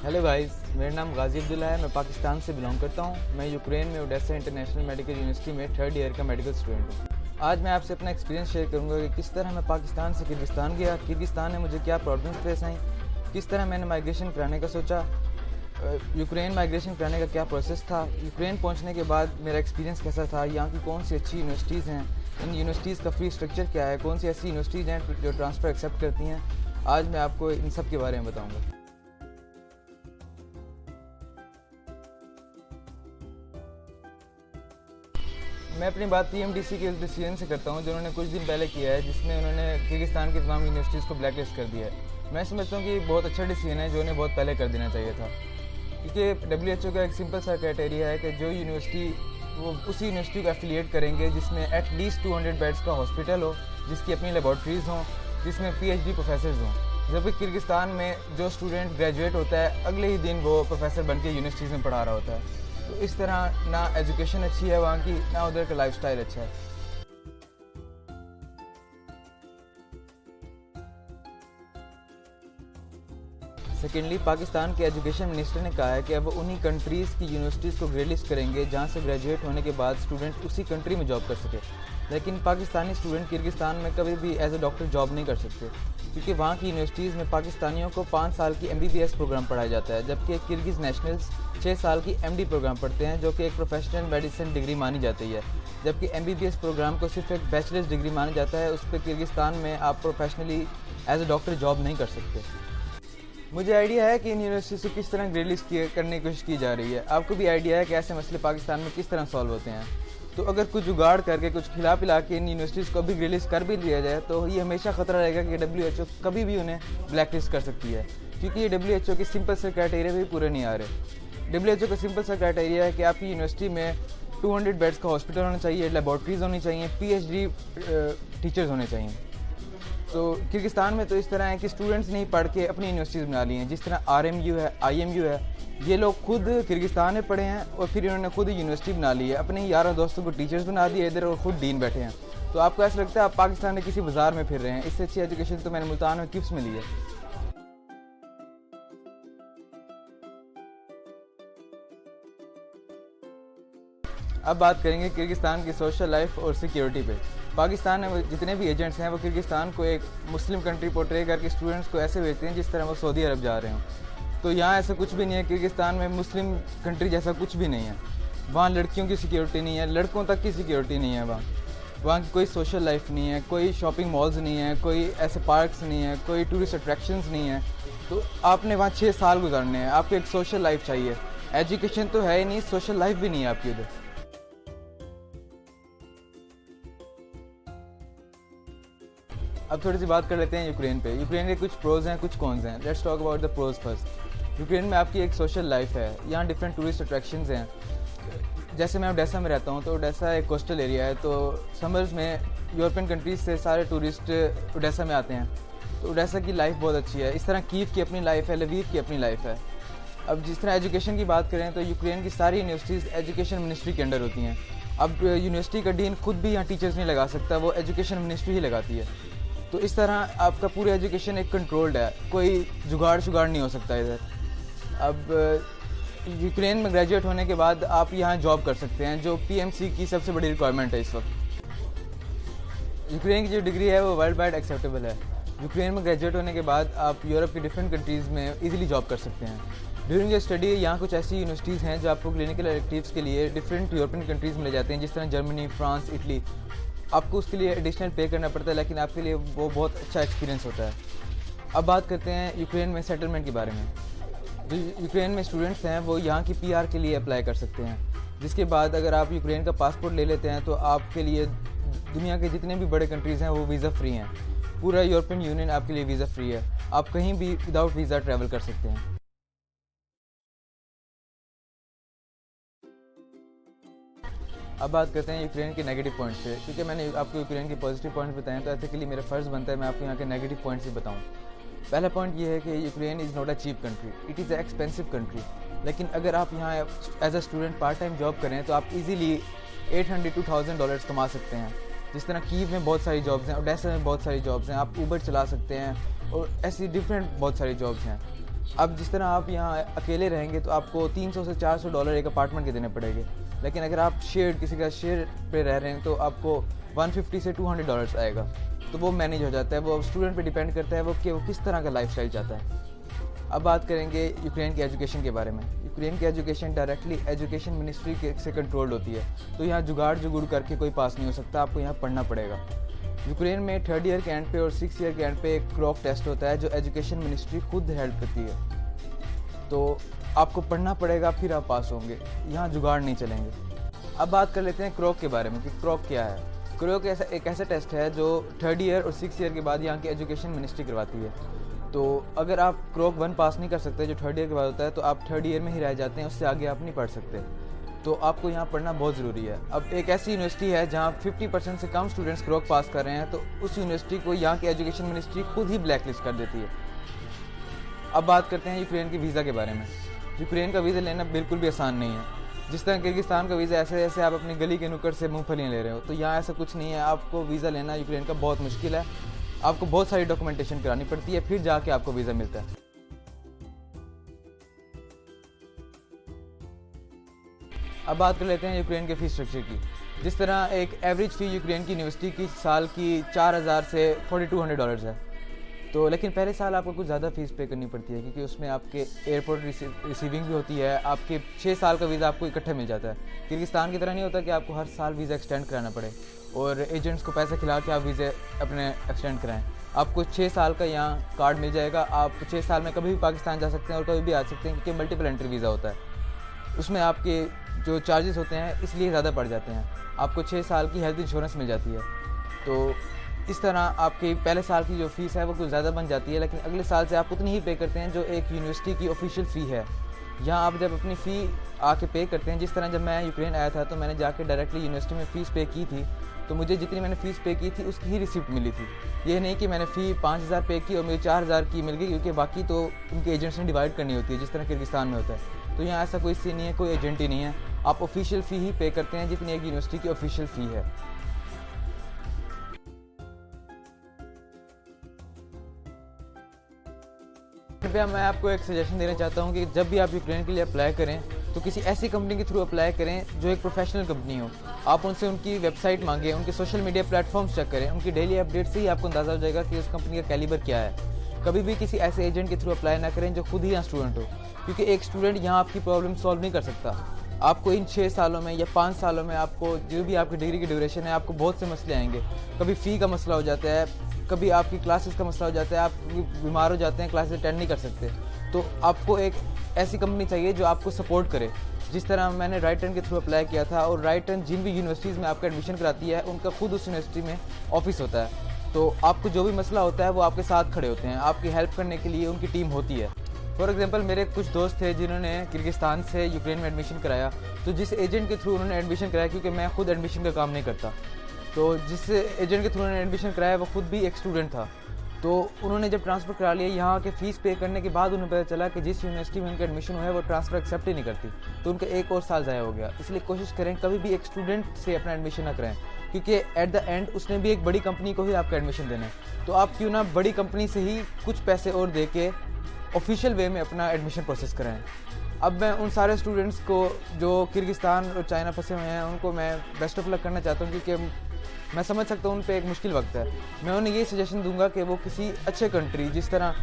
Hello guys, मेरा नाम गाजी अब्दुल्ला है। मैं पाकिस्तान से बिलोंग करता हूँ। मैं यूक्रेन में ओडेसा इंटरनेशनल मेडिकल यूनिवर्सिटी में 3rd ईयर का मेडिकल स्टूडेंट हूँ। आज मैं आपसे अपना एक्सपीरियंस शेयर करूँगा कि किस तरह मैं पाकिस्तान से किर्गिस्तान गया, किर्गिस्तान में मुझे क्या प्रॉब्लम्स फेस आई, किस तरह मैंने माइग्रेशन कराने का सोचा, यूक्रेन माइग्रेशन कराने का क्या प्रोसेस था, यूक्रेन पहुँचने के बाद मेरा एक्सपीरियंस कैसा था, यहाँ की कौन सी अच्छी यूनिवर्सिटीज़ हैं, इन यूनिवर्सिटीज़ का फ़ी स्ट्रक्चर क्या है, कौन सी ऐसी यूनिवर्सिटीज़ हैं जो ट्रांसफ़र एक्सेप्ट करती हैं। आज मैं आपको इन सब के बारे में बताऊँगा। मैं अपनी बात पीएमडीसी के उस डिसीजन से करता हूँ जो उन्होंने कुछ दिन पहले किया है, जिसमें उन्होंने किर्गिस्तान की तमाम यूनिवर्सिटीज़ को ब्लैक लिस्ट कर दिया है। मैं समझता हूँ कि बहुत अच्छा डिसीजन है जो उन्हें बहुत पहले कर देना चाहिए था, क्योंकि WHO का एक सिंपल सा क्राइटेरिया है कि जो यूनिवर्सिटी वो उसी यूनिवर्सिटी को एफिलिएट करेंगे जिसमें एटलीस्ट 200 बेड्स का हॉस्पिटल हो, जिसकी अपनी लेबॉर्ट्रीज़ हों, जिसमें PhD प्रोफेसर्स हों। जबकि किर्गिस्तान में जो स्टूडेंट ग्रेजुएट होता है अगले ही दिन वो प्रोफेसर बन के यूनिवर्सिटीज़ में पढ़ा रहा होता है। तो इस तरह ना एजुकेशन अच्छी है वहाँ की, ना उधर का लाइफस्टाइल अच्छा है। सेकेंडली, पाकिस्तान के एजुकेशन मिनिस्टर ने कहा है कि अब उन्हीं कंट्रीज़ की यूनिवर्सिटीज़ को ग्रे लिस्ट करेंगे जहाँ से ग्रेजुएट होने के बाद स्टूडेंट उसी कंट्री में जॉब कर सके। लेकिन पाकिस्तानी स्टूडेंट किर्गिस्तान में कभी भी एज ए डॉक्टर जॉब नहीं कर सकते, क्योंकि वहाँ की यूनिवर्सिटीज़ में पाकिस्तानियों को 5 साल की MBBS प्रोग्राम पढ़ाया जाता है, जबकि किर्गिज़ नेशनल्स 6 साल की MD प्रोग्राम पढ़ते हैं, जो कि एक प्रोफेशनल मेडिसिन डिग्री मानी जाती है। जबकि MBBS प्रोग्राम को सिर्फ एक बैचलर्स डिग्री माना जाता है। उस पर किर्गिस्तान में आप professionally as a doctor job नहीं कर सकते। मुझे आइडिया है कि इन यूनिवर्सिटी से किस तरह ग्रेड लिस्ट करने की कोशिश की जा रही है। आपको भी आइडिया है कि ऐसे मसले पाकिस्तान में किस तरह सॉल्व होते हैं। तो अगर कुछ जुगाड़ करके कुछ खिला पिला के इन यूनिवर्सिटीज़ को भी ग्रेड लिस्ट कर भी लिया जाए तो ये हमेशा ख़तरा रहेगा कि WHO कभी भी उन्हें ब्लैक लिस्ट कर सकती है, क्योंकि ये WHO के सिंपल से क्राइटेरिया भी पूरे नहीं आ रहे। WHO का सिंपल सा क्राइटेरिया है कि आपकी यूनिवर्सिटी में 200 बेड्स का हॉस्पिटल होना चाहिए, लेबॉर्ट्रीज़ होनी चाहिए, PhD टीचर्स होने चाहिए। तो किर्गिस्तान में तो इस तरह है कि स्टूडेंट्स नहीं पढ़ के अपनी यूनिवर्सिटीज़ बना ली हैं, जिस तरह RMU है, IMU है। ये लोग खुद किर्गिस्तान में पढ़े हैं और फिर इन्होंने खुद यूनिवर्सिटी बना ली है, अपने यारों दोस्तों को टीचर्स बना दिए इधर और खुद डीन बैठे हैं। तो आपको ऐसा लगता है आप पाकिस्तान में किसी बाजार में फिर रहे हैं। इससे अच्छी एजुकेशन तो मैंने मुल्तान में किप्स में ली है। अब बात करेंगे किर्गिस्तान की सोशल लाइफ और सिक्योरिटी पे। पाकिस्तान में जितने भी एजेंट्स हैं वो किर्गिस्तान को एक मुस्लिम कंट्री पोर्ट्रे करके स्टूडेंट्स को ऐसे भेजते हैं जिस तरह वो सऊदी अरब जा रहे हों। तो यहाँ ऐसा कुछ भी नहीं है। किर्गिस्तान में मुस्लिम कंट्री जैसा कुछ भी नहीं है। वहाँ लड़कियों की सिक्योरिटी नहीं है, लड़कों तक की सिक्योरिटी नहीं है। वहाँ की कोई सोशल लाइफ नहीं है, कोई शॉपिंग मॉल्स नहीं है, कोई ऐसे पार्क्स नहीं है, कोई टूरिस्ट अट्रैक्शंस नहीं है। तो आपने वहाँ 6 साल गुजारने हैं, आपको एक सोशल लाइफ चाहिए। एजुकेशन तो है ही नहीं, सोशल लाइफ भी नहीं है आपकी उधर। अब थोड़ी सी बात कर लेते हैं यूक्रेन पे। यूक्रेन के कुछ प्रोज हैं, कुछ कॉन्स हैं। Let's talk about the pros first. Ukraine में आपकी एक सोशल लाइफ है, यहाँ डिफरेंट टूरिस्ट अट्रैक्शंस हैं। जैसे मैं ओडेसा में रहता हूँ, तो ओडेसा एक कोस्टल एरिया है, तो समर्स में यूरोपियन कंट्रीज से सारे टूरिस्ट ओडेसा में आते हैं। तो ओडेसा की लाइफ बहुत अच्छी है। इस तरह कीव की अपनी लाइफ है, लवीव की अपनी लाइफ है। अब जिस तरह एजुकेशन की बात करें तो यूक्रेन की सारी यूनिवर्सिटीज़ एजुकेशन मिनिस्ट्री के अंडर होती हैं। अब यूनिवर्सिटी का डीन खुद भी यहाँ टीचर्स नहीं लगा सकता, वो एजुकेशन मिनिस्ट्री ही लगाती है। तो इस तरह आपका पूरी एजुकेशन एक कंट्रोल्ड है, कोई जुगाड़ शुगाड़ नहीं हो सकता इधर। अब यूक्रेन में ग्रेजुएट होने के बाद आप यहाँ जॉब कर सकते हैं, जो PMC की सबसे बड़ी रिक्वायरमेंट है इस वक्त। यूक्रेन की जो डिग्री है वो वर्ल्ड वाइड एक्सेप्टेबल है। यूक्रेन में ग्रेजुएट होने के बाद आप यूरोप की डिफरेंट कंट्रीज़ में इजीली जॉब कर सकते हैं। ड्यूरिंग योर स्टडी यहाँ कुछ ऐसी यूनिवर्सिटीज़ हैं जो आपको क्लिनिकल इलेक्टिव्स के लिए डिफरेंट यूरोपियन कंट्रीज़ में ले जाते हैं, जिस तरह जर्मनी, फ्रांस, इटली। आपको उसके लिए एडिशनल पे करना पड़ता है, लेकिन आपके लिए वो बहुत अच्छा एक्सपीरियंस होता है। अब बात करते हैं यूक्रेन में सेटलमेंट के बारे में। जो यूक्रेन में स्टूडेंट्स हैं वो यहाँ की PR के लिए अप्लाई कर सकते हैं, जिसके बाद अगर आप यूक्रेन का पासपोर्ट ले लेते हैं तो आपके लिए दुनिया के जितने भी बड़े कंट्रीज़ हैं वो वीज़ा फ्री हैं। पूरा यूरोपियन यूनियन आपके लिए वीज़ा फ्री है, आप कहीं भी विदाउट वीज़ा ट्रैवल कर सकते हैं। अब बात करते हैं यूक्रेन के नेगेटिव पॉइंट्स पे, क्योंकि मैंने आपको यूक्रेन के पॉजिटिव पॉइंट्स बताए हैं, तो एथिकली मेरा फ़र्ज़ बनता है मैं आपको यहाँ के नेगेटिव पॉइंट्स ही बताऊँ। पहला पॉइंट ये है कि Ukraine is not a cheap country, it is a expensive country. लेकिन अगर आप यहाँ as a student part time job करें तो आप इजीली $800 to $1000 कमा सकते हैं। जिस तरह कीव में बहुत सारी जॉब्स हैं, ओडेसा में बहुत सारी जॉब्स हैं, आप ऊबर चला सकते हैं और ऐसी डिफरेंट बहुत सारी जॉब्स हैं। अब जिस तरह आप यहाँ अकेले रहेंगे तो आपको 300 से 400 डॉलर एक अपार्टमेंट के देने पड़ेंगे, लेकिन अगर आप किसी का शेयर पे रह रहे हैं तो आपको 150 से 200 डॉलर्स आएगा। तो वो मैनेज हो जाता है, वो स्टूडेंट पे डिपेंड करता है वो किस तरह का लाइफस्टाइल चाहता है। अब बात करेंगे यूक्रेन की एजुकेशन के बारे में। यूक्रेन की एजुकेशन डायरेक्टली एजुकेशन मिनिस्ट्री से कंट्रोल्ड होती है, तो यहाँ जुगाड़ करके कोई पास नहीं हो सकता, आपको यहाँ पढ़ना पड़ेगा। यूक्रेन में 3rd ईयर के एंड पे और 6th ईयर के एंड पे एक क्रॉक टेस्ट होता है जो एजुकेशन मिनिस्ट्री खुद हेल्प करती है, तो आपको पढ़ना पड़ेगा फिर आप पास होंगे, यहाँ जुगाड़ नहीं चलेंगे। अब बात कर लेते हैं क्रॉक के बारे में कि क्रॉक क्या है। क्रॉक एक ऐसा टेस्ट है जो 3rd ईयर और 6th ईयर के बाद यहाँ की एजुकेशन मिनिस्ट्री करवाती है। तो अगर आप क्रॉक 1 पास नहीं कर सकते जो 3rd ईयर के बाद होता है, तो आप 3rd ईयर में ही रह जाते हैं, उससे आगे आप नहीं पढ़ सकते। तो आपको यहाँ पढ़ना बहुत ज़रूरी है। अब एक ऐसी यूनिवर्सिटी है जहाँ 50% से कम स्टूडेंट्स क्रॉक पास कर रहे हैं, तो उस यूनिवर्सिटी को यहाँ की एजुकेशन मिनिस्ट्री खुद ही ब्लैक लिस्ट कर देती है। अब बात करते हैं यूक्रेन के वीज़ा के बारे में। यूक्रेन का वीज़ा लेना बिल्कुल भी आसान नहीं है। जिस तरह किर्गिस्तान का वीज़ा ऐसे जैसे आप अपनी गली के नुक्कड़ से मूंगफलियाँ ले रहे हो, तो यहाँ ऐसा कुछ नहीं है। आपको वीज़ा लेना यूक्रेन का बहुत मुश्किल है, आपको बहुत सारी डॉक्यूमेंटेशन करानी पड़ती है, फिर जाके आपको वीज़ा मिलता है। अब बात कर लेते हैं यूक्रेन के फ़ीस स्ट्रक्चर की। जिस तरह एक एवरेज फ़ी यूक्रेन की यूनिवर्सिटी की साल की 4000 से 4200 डॉलर्स है, तो लेकिन पहले साल आपको कुछ ज़्यादा फ़ीस पे करनी पड़ती है, क्योंकि उसमें आपके एयरपोर्ट रिसीविंग भी होती है। आपके 6 साल का वीज़ा आपको इकट्ठा मिल जाता है। किर्गिस्तान की तरह नहीं होता कि आपको हर साल वीज़ा एक्सटेंड कराना पड़े और एजेंट्स को पैसा खिला के आप वीज़े अपने एक्सटेंड कराएं। आपको 6 साल का यहाँ कार्ड मिल जाएगा। आप 6 साल में कभी भी पाकिस्तान जा सकते हैं और कभी भी आ सकते हैं, क्योंकि मल्टीपल एंट्री वीज़ा होता है। उसमें आपके जो चार्जेस होते हैं इसलिए ज़्यादा बढ़ जाते हैं। आपको 6 साल की हेल्थ इंश्योरेंस मिल जाती है, तो इस तरह आपकी पहले साल की जो फ़ीस है वो कुछ ज़्यादा बन जाती है, लेकिन अगले साल से आप उतनी ही पे करते हैं जो एक यूनिवर्सिटी की ऑफिशियल फ़ी है। यहाँ आप जब अपनी फ़ी आके पे करते हैं, जिस तरह जब मैं यूक्रेन आया था तो मैंने जाके डायरेक्टली यूनिवर्सिटी में फ़ीस पे की थी, तो मुझे जितनी मैंने फ़ीस पे की थी उसकी ही रिसिप्ट मिली थी। ये नहीं कि मैंने फ़ी 5000 पे की और मुझे 4000 की मिल गई, क्योंकि बाकी तो उनके एजेंट्स ने डिवाइड करनी होती है जिस तरह किर्गिस्तान में होता है। तो यहाँ ऐसा कोई सीन नहीं है, कोई एजेंट ही नहीं है, आप ऑफिशियल फ़ी ही पे करते हैं जितनी एक यूनिवर्सिटी की ऑफिशियल फ़ी है। कृपया मैं आपको एक सजेशन देना चाहता हूँ कि जब भी आप यूक्रेन के लिए अप्लाई करें तो किसी ऐसी कंपनी के थ्रू अप्लाई करें जो एक प्रोफेशनल कंपनी हो। आप उनसे उनकी वेबसाइट मांगें, उनके सोशल मीडिया प्लेटफॉर्म्स चेक करें, उनकी डेली अपडेट से ही आपको अंदाज़ा हो जाएगा कि उस कंपनी का कैलिबर क्या है। कभी भी किसी ऐसे एजेंट के थ्रू अप्लाई ना करें जो खुद ही यहाँ स्टूडेंट हो, क्योंकि एक स्टूडेंट यहाँ आपकी प्रॉब्लम सॉल्व नहीं कर सकता। आपको इन 6 सालों में या 5 सालों में आपको जो भी आपकी डिग्री की ड्यूरेशन है, आपको बहुत से मसले आएंगे। कभी फ़ी का मसला हो जाता है, कभी आपकी क्लासेस का मसला हो जाता है, आप बीमार हो जाते हैं, क्लासेस अटेंड नहीं कर सकते। तो आपको एक ऐसी कंपनी चाहिए जो आपको सपोर्ट करे। जिस तरह मैंने राइट टर्न के थ्रू अप्लाई किया था, और राइट टर्न जिन भी यूनिवर्सिटीज़ में आपका एडमिशन कराती है उनका खुद उस यूनिवर्सिटी में ऑफिस होता है, तो आपको जो भी मसला होता है वो आपके साथ खड़े होते हैं, आपकी हेल्प करने के लिए उनकी टीम होती है। फॉर एग्जांपल मेरे कुछ दोस्त थे जिन्होंने किर्गिस्तान से यूक्रेन में एडमिशन कराया, तो जिस एजेंट के थ्रू उन्होंने एडमिशन कराया, क्योंकि मैं खुद एडमिशन का काम नहीं करता, तो जिस एजेंट के थ्रू उन्होंने एडमिशन कराया वो खुद भी एक स्टूडेंट था। तो उन्होंने जब ट्रांसफ़र करा लिया, यहाँ के फ़ीस पे करने के बाद उन्हें पता चला कि जिस यूनिवर्सिटी में उनका एडमिशन हुआ है वो ट्रांसफ़र एक्सेप्ट ही नहीं करती, तो उनका 1 और साल ज़ाया हो गया। इसलिए कोशिश करें कभी भी एक स्टूडेंट से अपना एडमिशन ना कराएं, क्योंकि एट द एंड उसने भी एक बड़ी कंपनी को ही आपका एडमिशन देना है। तो आप क्यों ना बड़ी कंपनी से ही कुछ पैसे और दे के ऑफिशियल वे में अपना एडमिशन प्रोसेस कराएं। अब मैं उन सारे स्टूडेंट्स को जो किर्गिस्तान और चाइना फंसे हुए हैं उनको मैं बेस्ट ऑफ लक करना चाहता हूँ, क्योंकि मैं समझ सकता हूँ उन पे एक मुश्किल वक्त है। मैं उन्हें ये सजेशन दूंगा कि वो किसी अच्छे कंट्री, जिस तरह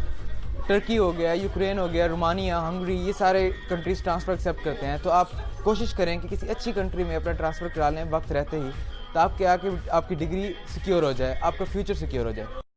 टर्की हो गया, यूक्रेन हो गया, रोमानिया, हंगरी, ये सारे कंट्रीज़ ट्रांसफ़र एक्सेप्ट करते हैं, तो आप कोशिश करें कि किसी अच्छी कंट्री में अपना ट्रांसफ़र करा लें वक्त रहते ही, ताकि आपकी डिग्री सिक्योर हो जाए, आपका फ्यूचर सिक्योर हो जाए।